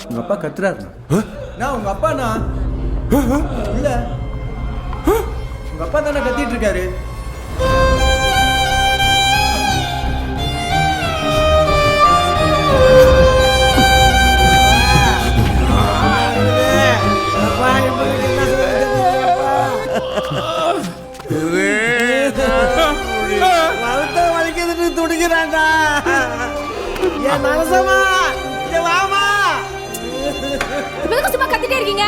உங்க அப்பா கத்துறாரு. உங்க அப்பாண்ணா இல்ல, உங்க அப்பா தானே கத்திட்டு இருக்காரு. வலிக்குதுன்னு துடிக்கிறான்டா. என் நரசமா வாமா. சும்மா கத்திட்டே இருக்கீங்க,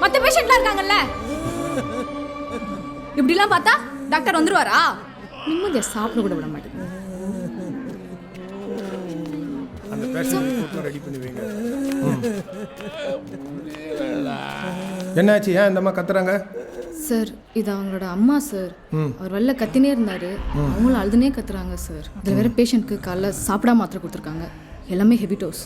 மத்த பேஷண்ட்லாம் இருக்காங்கல்ல. இப்படிலாம் பார்த்தா டாக்டர் வந்துருவாரா? நிம்மதியா சாப்பிட கூட விட மாட்டேங்குது. அந்த பேஷண்ட் போட்டோ ரெடி பண்ணுவீங்க. என்னாச்சு, ஏன் இந்த அம்மா கத்துறாங்க? சார் இது அவங்களோட அம்மா சார். அவர் வெளில கத்தினே இருந்தாரு, அவங்களும் அழுதுனே கத்துறாங்க சார். இதில் வேற பேஷண்ட்க்கு காலைல சாப்பிடாம மாத்திரை கொடுத்துருக்காங்க, எல்லாமே ஹெவி டோஸ்.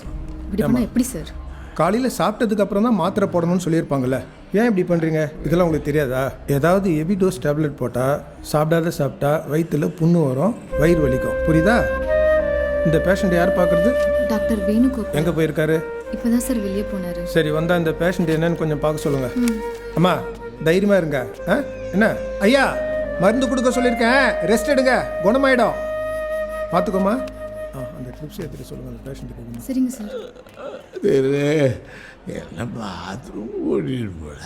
இப்படி பண்ணால் எப்படி சார்? காலையில் சாப்பிட்டதுக்கு அப்புறம் தான் மாத்திரை போடணும்னு சொல்லியிருப்பாங்கல்ல, ஏன் இப்படி பண்ணுறீங்க? இதெல்லாம் உங்களுக்கு தெரியாதா? ஏதாவது ஹெவி டோஸ் டேப்லெட் போட்டால் சாப்பிட்டா வயிற்றுல புண்ணு வரும், வயிறு வலிக்கும், புரியுதா? இந்த பேஷண்ட் யார் பார்க்குறது? டாக்டர் வேணுகோபால். எங்கே போயிருக்காரு? இப்போதான் சார் வெளியே போனார். சரி, வந்தால் இந்த பேஷண்ட் என்னன்னு கொஞ்சம் பார்க்க சொல்லுங்கள். அம்மா தைரியமாக இருங்க. என்ன ஐயா, மருந்து கொடுக்க சொல்லியிருக்கேன், ரெஸ்ட் எடுங்க, குணமாயிடும், பார்த்துக்கோமா. அந்த ட்ரிப்ஸ் எடுத்துகிட்டு சொல்லுங்கள் அந்த பேஷண்ட்டுக்கு. சரிங்க சார். என்ன பாத்ரூம் ஓடிட்டு போட.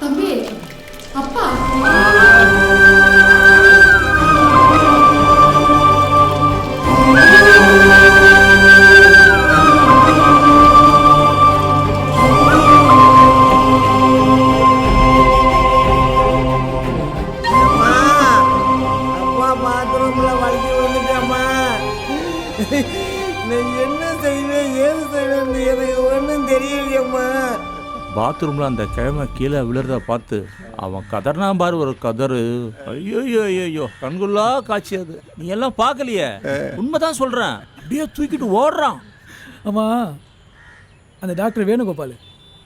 தம்பி, அப்பா. அப்பா பாத்ரூம்ல வலிக்கு விழுந்துட்டேம்மா. நான் என்ன செய்வேன், ஏது செய்வேன் எனக்கு ஒன்றும் தெரியலையம்மா. பாத்ரூமில் அந்த கிழமை கீழே விழுறத பார்த்து அவன் கதர்னா பாரு ஒரு கதறு. ஐயோ ஐயோ, கண்குள்ளா காட்சி அது. நீ எல்லாம் பார்க்கலையே, உண்மைதான் சொல்கிறேன். அப்படியே தூக்கிட்டு ஓடுறான். ஆமாம், அந்த டாக்டர் வேணுகோபால்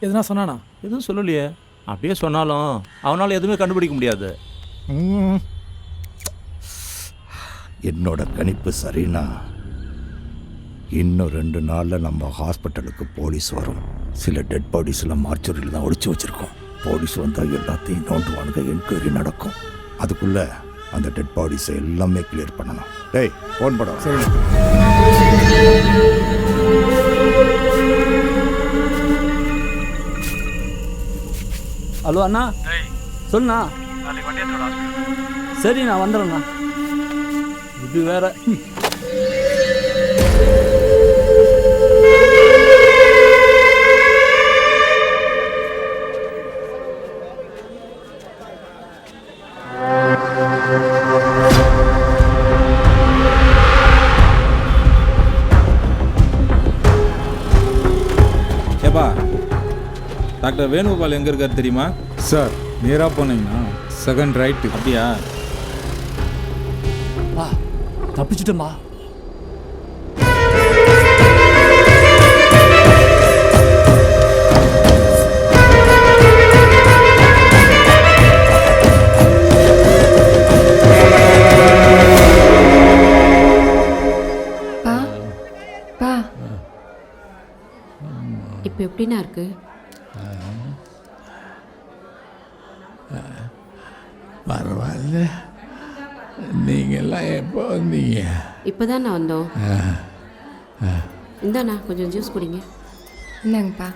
எதுனா சொன்னானா? எதுவும் சொல்லலையே. அப்படியே சொன்னாலும் அவனால் எதுவுமே கண்டுபிடிக்க முடியாது. என்னோட கணிப்பு சரினா இன்னும் 2 நாளில் நம்ம ஹாஸ்பிட்டலுக்கு போலீஸ் வரும். சில டெட் பாடிஸ்லாம் மார்ச்சரியில் தான் ஒழிச்சு வச்சுருக்கோம். போலீஸ் வந்தால் எல்லாத்தையும் நோண்டுவானுங்க, என்கொயரி நடக்கும். அதுக்குள்ளே அந்த டெட் பாடிஸை எல்லாமே கிளியர் பண்ணணும். டேய், ஃபோன் பண்ண. சரி. ஹலோ அண்ணா, சொல்லுண்ணா. சரி, நான் வந்துடுறேண்ணா. இது வேற. ஏப்பா, டாக்டர் வேணுகோபால் எங்கே இருக்கார் தெரியுமா? சார், நேராக போனீங்கன்னா செகண்ட் ரைட்டு. அப்படியா? தப்பிச்சிட்டோமா? எப்படிண்ணா இருக்கு? பரவாயில்ல. நீங்கள்லாம் எப்போ வந்தீங்க? இப்போ தான் நான் வந்தோம். இந்தாண்ணா கொஞ்சம் ஜூஸ் குடிங்க. என்னங்கப்பா?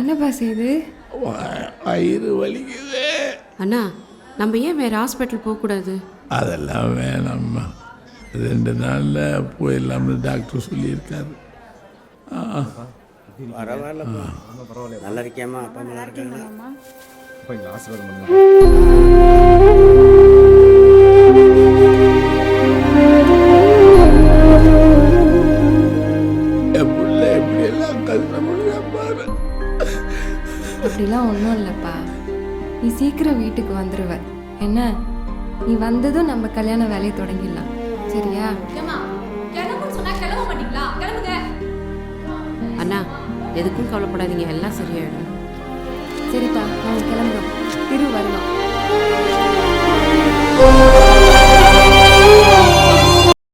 என்னப்பா செய்யுது? வயிறு வலிக்குது. அண்ணா நம்ம ஏன் வேறு ஹாஸ்பிட்டல் போகக்கூடாது? அதெல்லாம் வேணாம்மா, 2 நாளில் போயிடலாம்னு டாக்டர் சொல்லியிருக்காரு. பரவாயில்லப்பா. நல்லா இருக்கியாம்மா? அப்பா நல்லா இருக்காங்களா? அப்பா இங்கே ஆசீர்வாதம் பண்ணுங்க. என் பிள்ளை எப்படியெல்லாம் கஷ்டப்படுங்க பாரு. அப்படிலாம் ஒன்றும் இல்லைப்பா. நீ சீக்கிரம் வீட்டுக்கு வந்துடுவ. என்ன, நீ வந்ததும் நம்ம கல்யாண வேலையை தொடங்கிடலாம். சரியா? கிளம்புன்னு சொன்னா கிளம்ப மாட்டீங்களா? கிளம்புங்க. அண்ணா எதுக்கும் கவலைப்படாதீங்க, எல்லாம் சரியாயிடும். சரிப்பா, நாங்கள் கிளம்புறோம். திரு வரலாம்.